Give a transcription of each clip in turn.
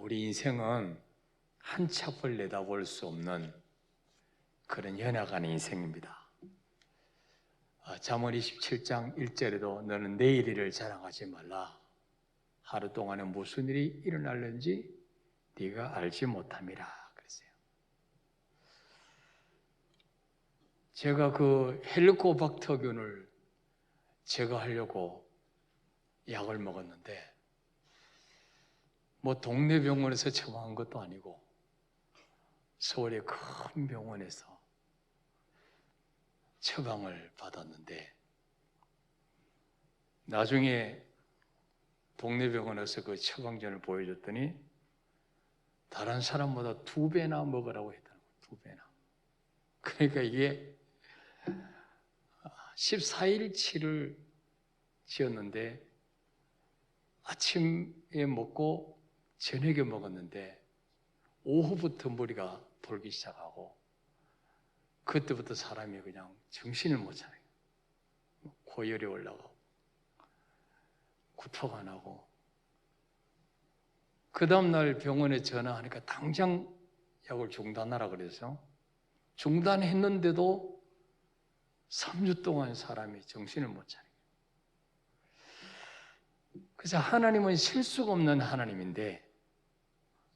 우리 인생은 한치 앞을 내다볼 수 없는 그런 연약한 인생입니다. 잠언 27장 1절에도 너는 내일 일을 자랑하지 말라. 하루 동안에 무슨 일이 일어날는지 네가 알지 못함이라 그랬어요. 제가 그 헬리코박터균을 제거하려고 약을 먹었는데 뭐 동네 병원에서 처방한 것도 아니고 서울의 큰 병원에서 처방을 받았는데 나중에 동네 병원에서 그 처방전을 보여줬더니 다른 사람보다 2배나 먹으라고 했다는 거예요. 2배나. 그러니까 이게 14일치를 지었는데 아침에 먹고 저녁에 먹었는데 오후부터 머리가 돌기 시작하고 그때부터 사람이 그냥 정신을 못 차려요. 고열이 올라가고 구토가 나고 그 다음날 병원에 전화하니까 당장 약을 중단하라 그래서 중단했는데도 3주 동안 사람이 정신을 못 차려요. 그래서 하나님은 실수가 없는 하나님인데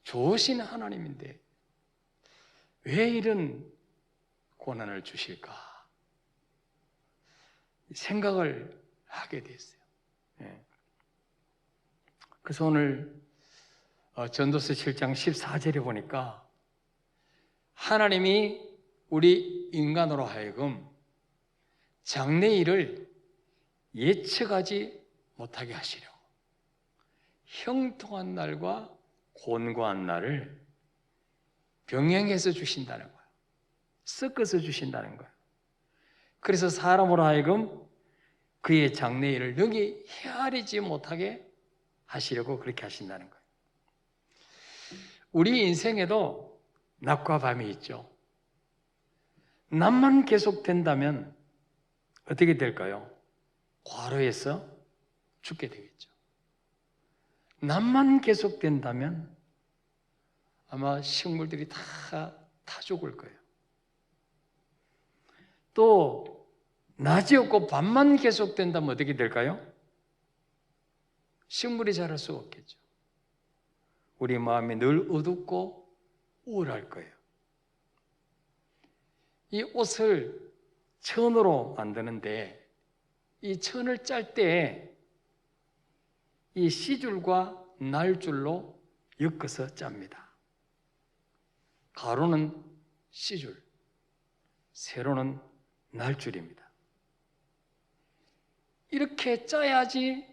좋으신 하나님인데 왜 이런 고난을 주실까 생각을 하게 됐어요. 그래서 오늘 전도서 7장 14절에 보니까 하나님이 우리 인간으로 하여금 장래일을 예측하지 못하게 하시려고 형통한 날과 곤고한 날을 병행해서 주신다는 거예요. 섞어서 주신다는 거예요. 그래서 사람으로 하여금 그의 장래일을 능히 헤아리지 못하게 하시려고 그렇게 하신다는 거예요. 우리 인생에도 낮과 밤이 있죠. 낮만 계속된다면 어떻게 될까요? 과로해서 죽게 되겠죠. 낮만 계속된다면 아마 식물들이 다 죽을 거예요. 또 낮이 없고 밤만 계속된다면 어떻게 될까요? 식물이 자랄 수 없겠죠. 우리 마음이 늘 어둡고 우울할 거예요. 이 옷을 천으로 만드는데 이 천을 짤 때 이 시줄과 날줄로 엮어서 짭니다. 가로는 시줄, 세로는 날줄입니다. 이렇게 짜야지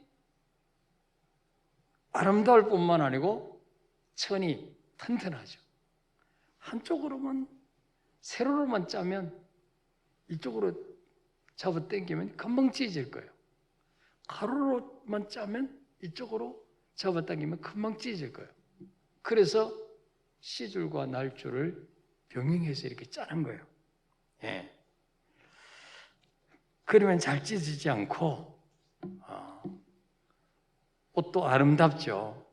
아름다울 뿐만 아니고 천이 튼튼하죠. 한쪽으로만 세로로만 짜면 이쪽으로 잡아 당기면 금방 찢어질 거예요. 가로로만 짜면 이쪽으로 잡아 당기면 금방 찢어질 거예요. 그래서 시줄과 날줄을 병행해서 이렇게 짜는 거예요. 그러면 잘 찢어지지 않고 옷도 아름답죠.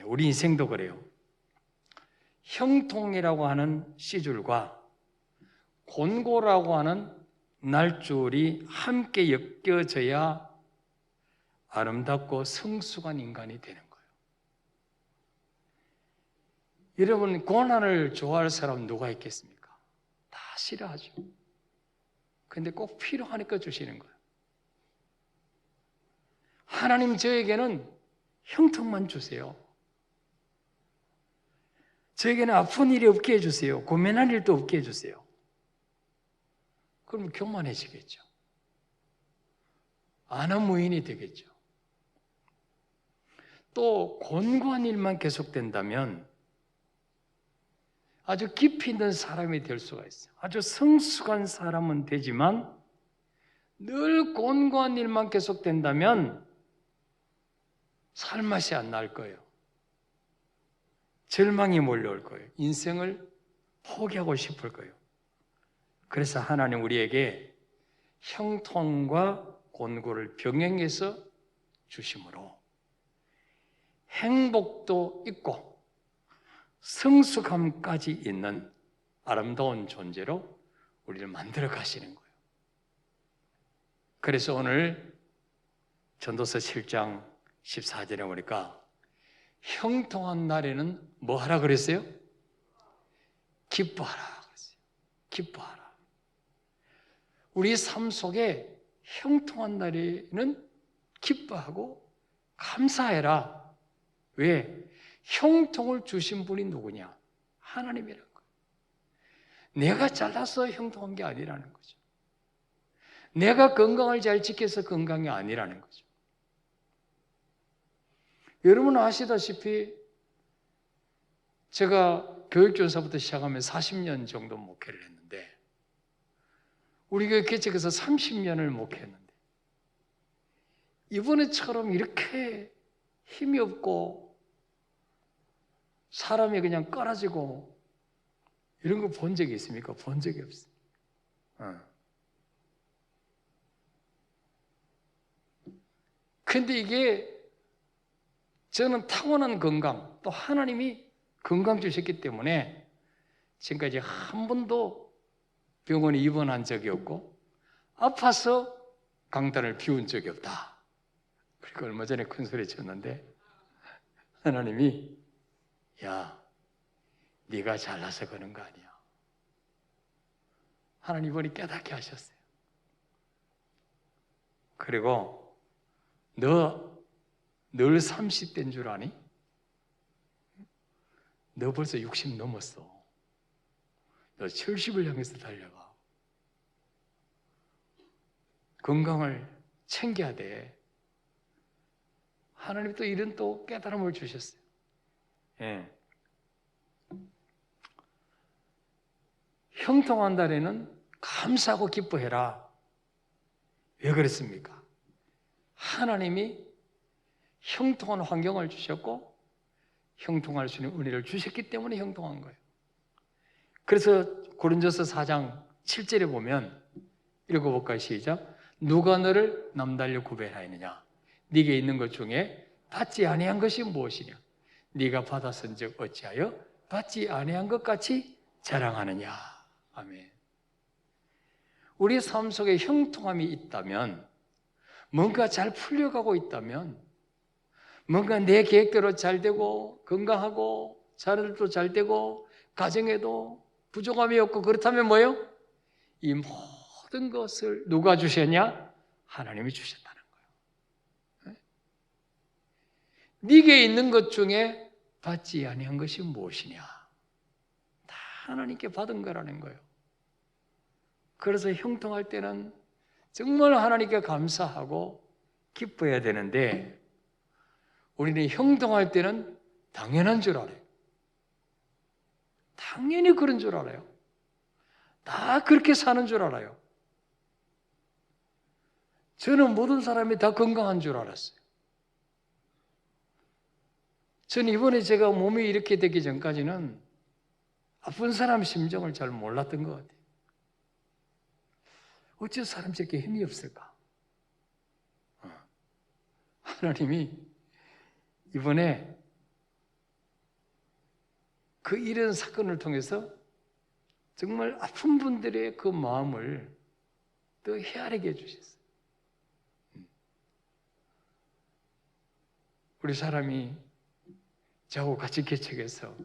우리 인생도 그래요. 형통이라고 하는 시줄과 곤고라고 하는 날줄이 함께 엮여져야 아름답고 성숙한 인간이 되는 거예요. 여러분, 고난을 좋아할 사람 누가 있겠습니까? 다 싫어하죠. 근데 꼭 필요하니까 주시는 거예요. 하나님 저에게는 형통만 주세요. 저에게는 아픈 일이 없게 해주세요. 고민할 일도 없게 해주세요. 그럼 교만해지겠죠. 안하무인이 되겠죠. 또 곤고한 일만 계속된다면 아주 깊이 있는 사람이 될 수가 있어요. 아주 성숙한 사람은 되지만 늘 곤고한 일만 계속된다면 살맛이 안 날 거예요. 절망이 몰려올 거예요. 인생을 포기하고 싶을 거예요. 그래서 하나님 우리에게 형통과 곤고를 병행해서 주심으로 행복도 있고 성숙함까지 있는 아름다운 존재로 우리를 만들어 가시는 거예요. 그래서 오늘 전도서 7장 14절에 보니까 형통한 날에는 뭐 하라 그랬어요? 기뻐하라 그랬어요. 기뻐하라. 우리 삶 속에 형통한 날에는 기뻐하고 감사해라. 왜? 형통을 주신 분이 누구냐? 하나님이라는 거예요. 내가 잘나서 형통한 게 아니라는 거죠. 내가 건강을 잘 지켜서 건강이 아니라는 거죠. 여러분 아시다시피 제가 교육교사부터 시작하면 40년 정도 목회를 했는데 우리 교회 개척해서 30년을 목회했는데 이번에처럼 이렇게 힘이 없고 사람이 그냥 꺼라지고 이런 거 본 적이 있습니까? 본 적이 없어요. 근데 이게 저는 타고난 건강, 또 하나님이 건강 주셨기 때문에 지금까지 한 번도 병원에 입원한 적이 없고 아파서 강단을 비운 적이 없다. 그리고 얼마 전에 큰 소리 쳤는데 하나님이 야, 네가 잘나서 그런 거 아니야. 하나님 이번에 깨닫게 하셨어요. 그리고 너 늘 30대인 줄 아니? 너 벌써 60 넘었어. 너 70을 향해서 달려가. 건강을 챙겨야 돼. 하나님 또 이런 또 깨달음을 주셨어요. 예. 형통한 날에는 감사하고 기뻐해라. 왜 그랬습니까? 하나님이 형통한 환경을 주셨고 형통할 수 있는 은혜를 주셨기 때문에 형통한 거예요. 그래서 고린도서 4장 7절에 보면 읽어볼까요? 시작. 누가 너를 남달려 구별하였느냐? 네게 있는 것 중에 받지 아니한 것이 무엇이냐? 네가 받았은즉 어찌하여 받지 아니한 것 같이 자랑하느냐? 아멘. 우리 삶 속에 형통함이 있다면, 뭔가 잘 풀려가고 있다면, 뭔가 내 계획대로 잘 되고 건강하고 자녀들도 잘 되고 가정에도 부족함이 없고 그렇다면 뭐예요? 이 모든 것을 누가 주셨냐? 하나님이 주셨다는 거예요. 네게 있는 것 중에 받지 아니한 것이 무엇이냐? 다 하나님께 받은 거라는 거예요. 그래서 형통할 때는 정말 하나님께 감사하고 기뻐해야 되는데 우리는 형통할 때는 당연한 줄 알아요. 당연히 그런 줄 알아요. 다 그렇게 사는 줄 알아요. 저는 모든 사람이 다 건강한 줄 알았어요. 저는 이번에 제가 몸이 이렇게 되기 전까지는 아픈 사람 심정을 잘 몰랐던 것 같아요. 어째서 사람이 저렇게 힘이 없을까? 하나님이 이번에 그 이런 사건을 통해서 정말 아픈 분들의 그 마음을 더 헤아리게 해주셨어요. 우리 사람이 저하고 같이 개척해서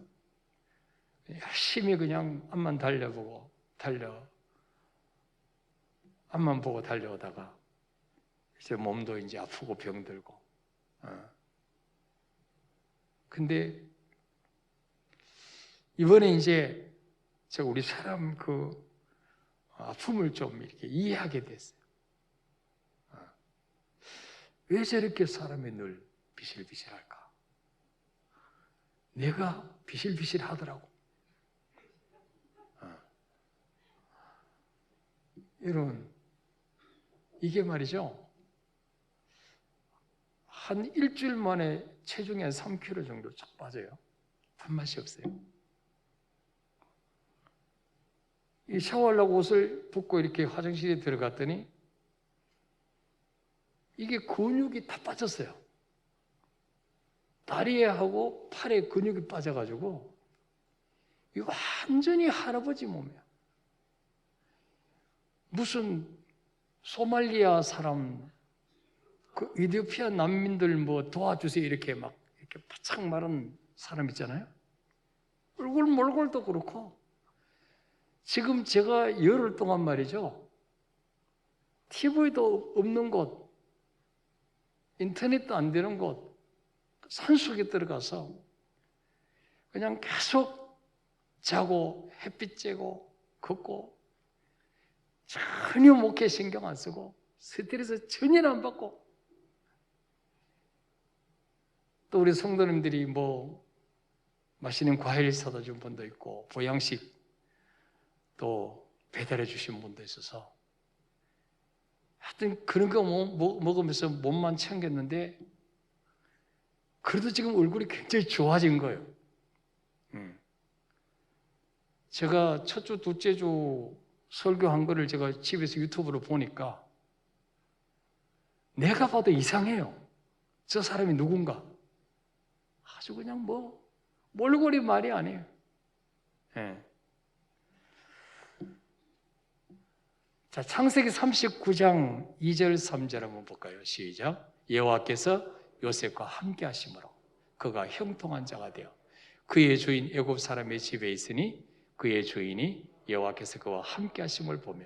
열심히 그냥 앞만 앞만 보고 달려오다가 이제 몸도 이제 아프고 병들고. 근데 이번에 이제 제가 우리 사람 그 아픔을 좀 이렇게 이해하게 됐어요. 왜 저렇게 사람이 늘 비실비실할까? 내가 비실비실하더라고. 여러분, 이게 말이죠. 한 일주일 만에 체중이 한 3kg 정도 쫙 빠져요. 밥맛이 없어요. 이 샤워하려고 옷을 벗고 이렇게 화장실에 들어갔더니 이게 근육이 다 빠졌어요. 다리에 하고 팔에 근육이 빠져가지고 이 완전히 할아버지 몸이야. 무슨 소말리아 사람, 그 이디오피아 난민들 뭐 도와주세요 이렇게 막 이렇게 바짝 마른 사람 있잖아요. 얼굴 몰골도 그렇고 지금 제가 열흘 동안 말이죠. TV도 없는 곳, 인터넷도 안 되는 곳, 산속에 들어가서 그냥 계속 자고 햇빛 쬐고 걷고 전혀 목회 신경 안 쓰고 스트레스 전혀 안 받고 또 우리 성도님들이 뭐 맛있는 과일 사다 준 분도 있고 보양식 또 배달해 주신 분도 있어서 하여튼 그런 거 먹으면서 몸만 챙겼는데 그래도 지금 얼굴이 굉장히 좋아진 거예요. 제가 첫 주, 둘째 주 설교한 거를 제가 집에서 유튜브로 보니까 내가 봐도 이상해요. 저 사람이 누군가. 아주 그냥 뭐 몰골이 말이 아니에요. 네. 자, 창세기 39장 2절 3절 한번 볼까요? 시작. 여호와께서 요셉과 함께 하심으로 그가 형통한 자가 되어 그의 주인 애굽 사람의 집에 있으니 그의 주인이 여호와께서 그와 함께 하심을 보며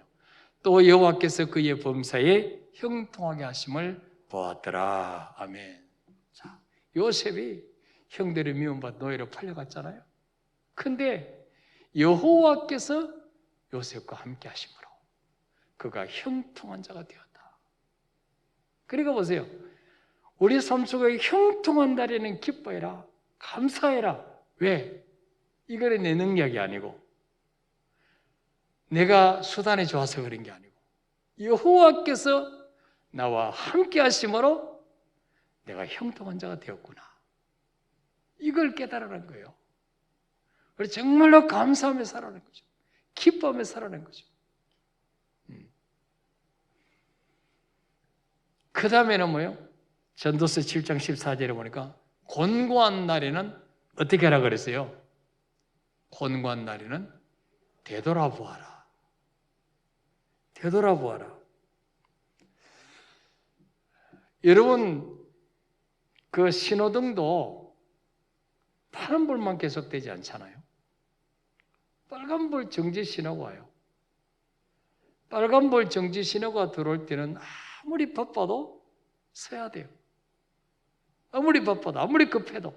또 여호와께서 그의 범사에 형통하게 하심을 보았더라. 아멘. 자, 요셉이 형들의 미움받아 노예로 팔려갔잖아요. 근데 여호와께서 요셉과 함께 하심으로 그가 형통한 자가 되었다. 그러니까 보세요. 우리 삶 속에 형통한 날에는 기뻐해라. 감사해라. 왜? 이거는 내 능력이 아니고 내가 수단이 좋아서 그런 게 아니고 여호와께서 나와 함께 하심으로 내가 형통한 자가 되었구나. 이걸 깨달으라는 거예요. 그래서 정말로 감사하며 살아가는 거죠. 기뻐하며 살아가는 거죠. 그 다음에는 뭐예요? 전도서 7장 14절에 보니까 곤고한 날에는 어떻게 하라 그랬어요? 곤고한 날에는 되돌아보아라. 되돌아보아라. 여러분, 그 신호등도 파란불만 계속되지 않잖아요. 빨간불 정지 신호가 와요. 빨간불 정지 신호가 들어올 때는 아무리 바빠도 서야 돼요. 아무리 바빠도, 아무리 급해도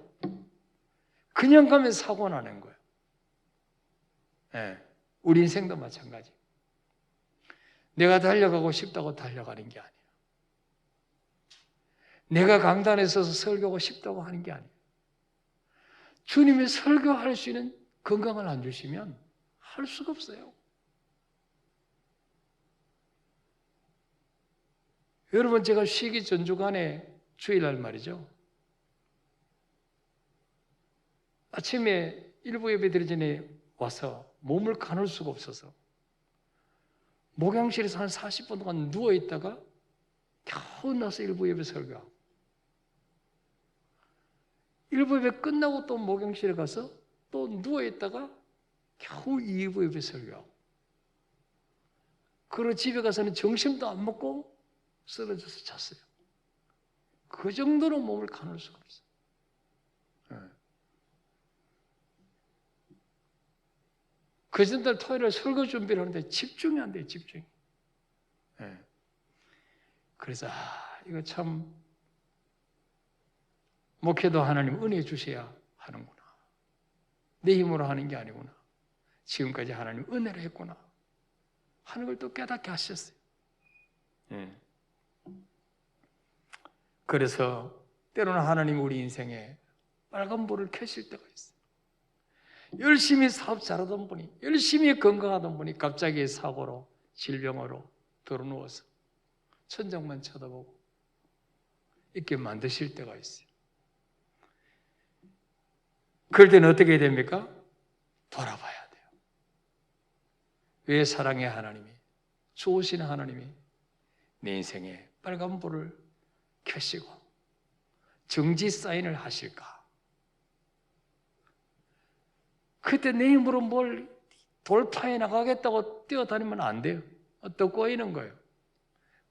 그냥 가면 사고 나는 거예요. 네, 우리 인생도 마찬가지. 내가 달려가고 싶다고 달려가는 게 아니에요. 내가 강단에 서서 설교하고 싶다고 하는 게 아니에요. 주님이 설교할 수 있는 건강을 안 주시면 할 수가 없어요. 여러분, 제가 쉬기 전주간에 주일날 말이죠. 아침에 일부 예배 드리기 전에 와서 몸을 가눌 수가 없어서 목양실에서 한 40분 동안 누워있다가 겨우 나서 일부 예배 설교하고 일부 예배 끝나고 또 목양실에 가서 또 누워있다가 겨우 2부 예배 설교하고 그리고 집에 가서는 점심도 안 먹고 쓰러져서 잤어요. 그 정도로 몸을 가눌 수가 없어요. 그 전날 토요일에 설교 준비를 하는데 집중이 안 돼요. 집중이. 그래서 이거 참 목회도 하나님 은혜 주셔야 하는구나. 내 힘으로 하는 게 아니구나. 지금까지 하나님 은혜로 했구나 하는 걸 또 깨닫게 하셨어요. 그래서 때로는 하나님 우리 인생에 빨간불을 켜실 때가 있어요. 열심히 사업 잘하던 분이, 열심히 건강하던 분이 갑자기 사고로, 질병으로 들어누워서 천장만 쳐다보고 있게 만드실 때가 있어요. 그럴 때는 어떻게 해야 됩니까? 돌아봐야 돼요. 왜 사랑의 하나님이, 좋으신 하나님이 내 인생에 빨간불을 켜시고 정지 사인을 하실까? 그때 내 힘으로 뭘 돌파해 나가겠다고 뛰어다니면 안 돼요. 또 꼬이는 거예요.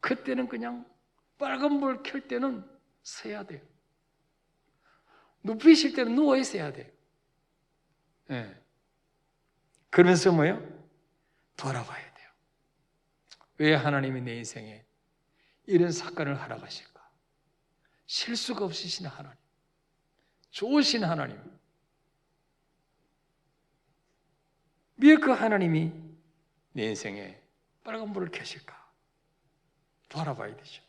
그때는 그냥 빨간 불 켤 때는 서야 돼요. 눕히실 때는 누워 있어야 돼요. 예. 그러면서 뭐예요? 돌아봐야 돼요. 왜 하나님이 내 인생에 이런 사건을 허락하실까? 실수가 없으신 하나님, 좋으신 하나님, 왜 그 하나님이 내 인생에 빨간불을 켜실까? 돌아봐야 되죠.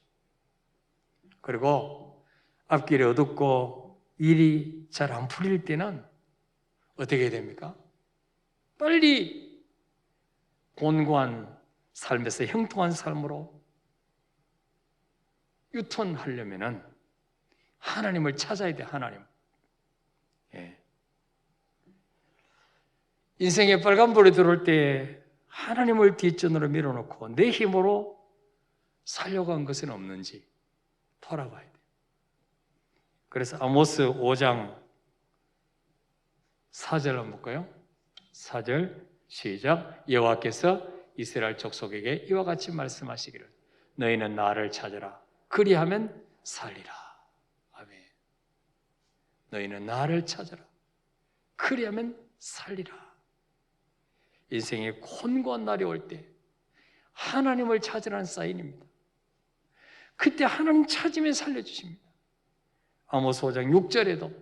그리고 앞길이 어둡고 일이 잘 안 풀릴 때는 어떻게 해야 됩니까? 빨리 곤고한 삶에서 형통한 삶으로 유턴하려면은 하나님을 찾아야 돼, 하나님. 예. 인생에 빨간불이 들어올 때 하나님을 뒷전으로 밀어놓고 내 힘으로 살려고 한 것은 없는지 돌아봐야 돼. 그래서 아모스 5장 4절 한번 볼까요? 4절 시작. 여호와께서 이스라엘 족속에게 이와 같이 말씀하시기를 너희는 나를 찾으라 그리하면 살리라. 아멘. 너희는 나를 찾으라 그리하면 살리라. 인생에 곤고한 날이 올 때 하나님을 찾으라는 사인입니다. 그때 하나님 찾으면 살려주십니다. 아모스 5장 6절에도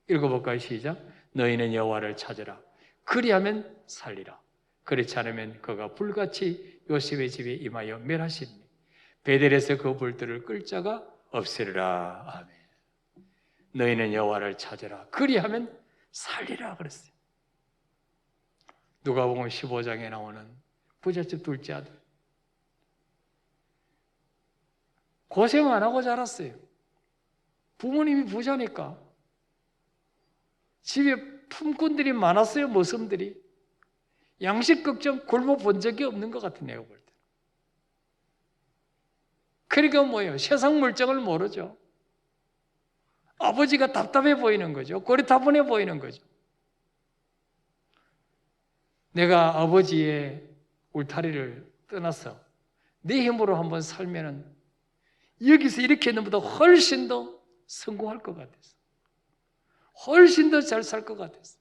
읽어볼까요? 시작. 너희는 여호와를 찾으라 그리하면 살리라. 그렇지 않으면 그가 불같이 요셉의 집에 임하여 멸하시리니 베델에서 그 불들을 끌 자가 없으리라. 아멘. 너희는 여호와를 찾으라 그리하면 살리라 그랬어요. 누가복음 15장에 나오는 부잣집 둘째 아들, 고생 안 하고 자랐어요. 부모님이 부자니까 집에 품꾼들이 많았어요. 머슴들이. 양식 걱정 굶어 본 적이 없는 것 같은 내가 볼 때. 그러니까 뭐예요? 세상 물정을 모르죠. 아버지가 답답해 보이는 거죠. 고리타분해 보이는 거죠. 내가 아버지의 울타리를 떠나서 내 힘으로 한번 살면은 여기서 이렇게 있는 것보다 훨씬 더 성공할 것 같아서, 훨씬 더 잘 살 것 같아서.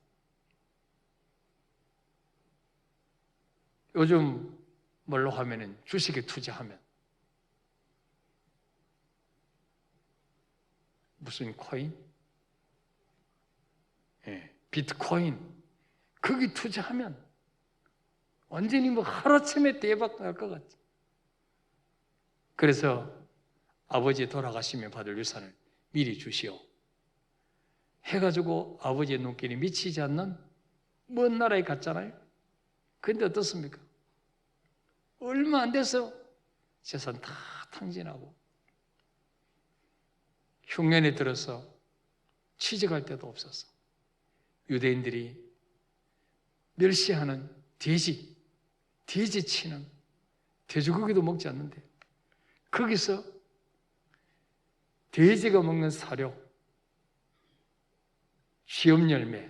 요즘 뭘로 하면은 주식에 투자하면 무슨 코인? 예, 비트코인. 거기 투자하면 완전히 뭐 하루아침에 대박 날 것 같죠. 그래서 아버지 돌아가시면 받을 유산을 미리 주시오 해가지고 아버지의 눈길이 미치지 않는 먼 나라에 갔잖아요. 그런데 어떻습니까? 얼마 안 돼서 재산 다 탕진하고 흉년에 들어서 취직할 데도 없어서 유대인들이 멸시하는 돼지 치는 돼지고기도 먹지 않는데 거기서 돼지가 먹는 사료, 쥐염열매,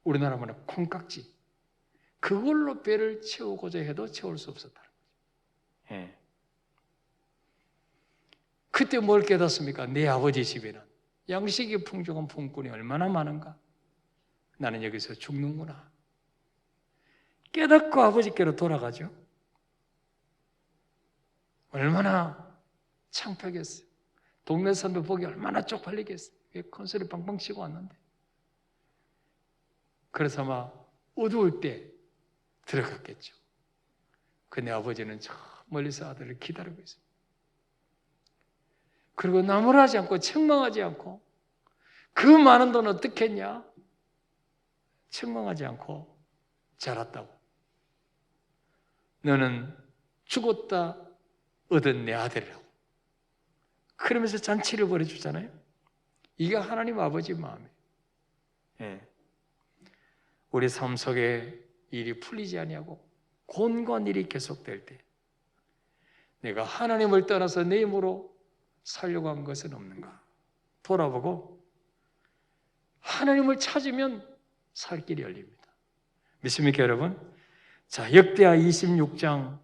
우리나라 말하면 콩깍지, 그걸로 배를 채우고자 해도 채울 수 없었다는 거죠. 예. 그때 뭘 깨닫습니까? 내 아버지 집에는 양식이 풍족한 품꾼이 얼마나 많은가? 나는 여기서 죽는구나. 깨닫고 아버지께로 돌아가죠. 얼마나 창피하겠어요. 동네 사람들 보기 얼마나 쪽팔리겠어요. 큰 소리 빵빵 치고 왔는데. 그래서 아마 어두울 때 들어갔겠죠. 근데 아버지는 저 멀리서 아들을 기다리고 있어요. 그리고 나무라지 않고 책망하지 않고 그 많은 돈 어떻게 했냐? 책망하지 않고 자랐다고. 너는 죽었다 얻은 내 아들이라고. 그러면서 잔치를 벌여주잖아요. 이게 하나님 아버지 마음이에요. 예. 우리 삶 속에 일이 풀리지 아니하고 곤고한 일이 계속될 때 내가 하나님을 떠나서 내 힘으로 살려고 한 것은 없는가 돌아보고 하나님을 찾으면 살 길이 열립니다. 믿습니까 여러분? 자, 역대하 26장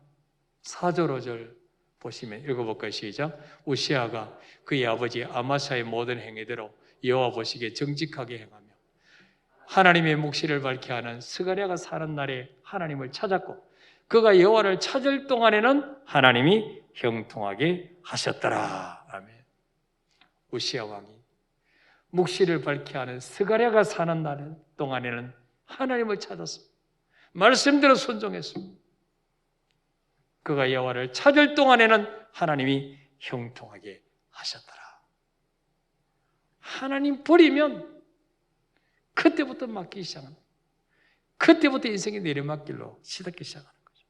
4절 5절 보시면 읽어볼까요? 시작. 우시아가 그의 아버지 아마사의 모든 행위대로 여호와 보시기에 정직하게 행하며 하나님의 묵시를 밝게 하는 스가랴가 사는 날에 하나님을 찾았고 그가 여호와를 찾을 동안에는 하나님이 형통하게 하셨더라. 아멘. 우시아 왕이 묵시를 밝게 하는 스가랴가 사는 날 동안에는 하나님을 찾았어. 말씀대로 순종했어. 그가 여호와를 찾을 동안에는 하나님이 형통하게 하셨더라. 하나님 버리면 그때부터 맡기기 시작합니다. 그때부터 인생이 내려막길로 시작하기 시작하는 거죠.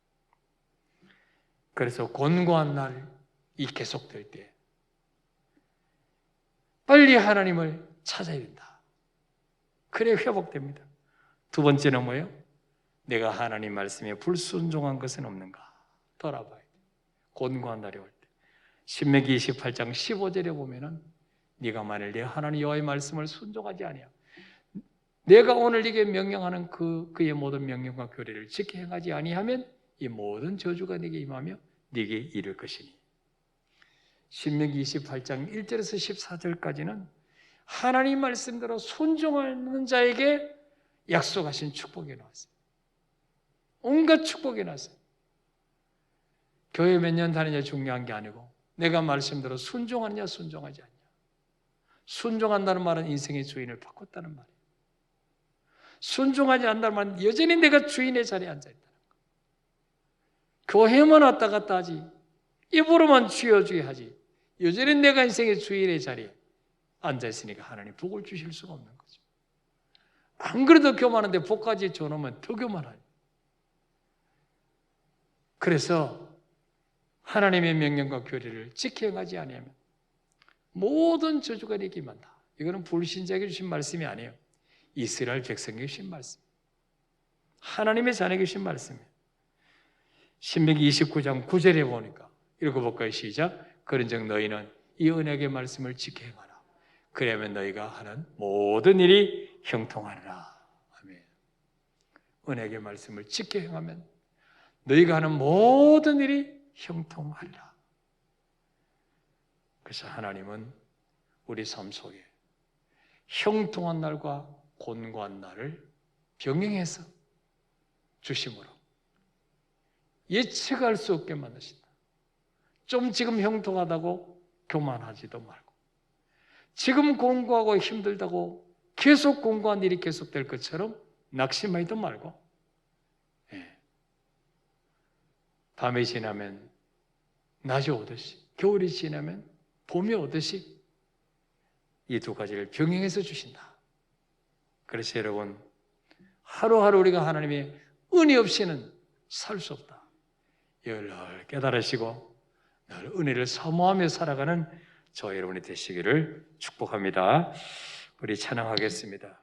그래서 곤고한 날이 계속될 때 빨리 하나님을 찾아야 된다. 그래 회복됩니다. 두 번째는 뭐예요? 내가 하나님 말씀에 불순종한 것은 없는가? 돌아봐야 돼. 곤고한 날이 올 때. 신명기 28장 15절에 보면은 네가 만일 내 하나님 여호와의 말씀을 순종하지 아니하면 내가 오늘 네게 명령하는 그의 모든 명령과 규례를 지켜 행하지 아니하면 이 모든 저주가 네게 임하며 네게 이를 것이니. 신명기 28장 1절에서 14절까지는 하나님 말씀대로 순종하는 자에게 약속하신 축복이 나왔어요. 온갖 축복이 나왔어요. 교회 몇 년 다니냐 중요한 게 아니고 내가 말씀대로 순종하느냐 순종하지 않냐. 순종한다는 말은 인생의 주인을 바꿨다는 말이에요. 순종하지 않는다는 말은 여전히 내가 주인의 자리에 앉아있다는 거예요. 교회만 왔다 갔다 하지 입으로만 주여 주여 하지 여전히 내가 인생의 주인의 자리에 앉아있으니까 하나님 복을 주실 수가 없는 거죠. 안 그래도 교만한데 복까지 줘놓으면 더 교만하죠. 그래서 하나님의 명령과 규례를 지켜 행하지 아니하면 모든 저주가 내게 임한다. 이거는 불신자에게 주신 말씀이 아니에요. 이스라엘 백성에게 주신 말씀. 하나님의 자녀에게 주신 말씀이에요. 신명기 29장 9절에 보니까 읽어볼까요? 시작. 그런즉 너희는 이 언약의 말씀을 지켜 행하라. 그러면 너희가 하는 모든 일이 형통하리라. 아멘. 언약의 말씀을 지켜 행하면 너희가 하는 모든 일이 형통하리라. 그래서 하나님은 우리 삶 속에 형통한 날과 곤고한 날을 병행해서 주심으로 예측할 수 없게 만드신다. 좀 지금 형통하다고 교만하지도 말고 지금 곤고하고 힘들다고 계속 곤고한 일이 계속될 것처럼 낙심하지도 말고 밤이 지나면 낮이 오듯이 겨울이 지나면 봄이 오듯이 이 두 가지를 병행해서 주신다. 그래서 여러분 하루하루 우리가 하나님의 은혜 없이는 살 수 없다. 이걸 깨달으시고 늘 은혜를 사모하며 살아가는 저와 여러분이 되시기를 축복합니다. 우리 찬양하겠습니다.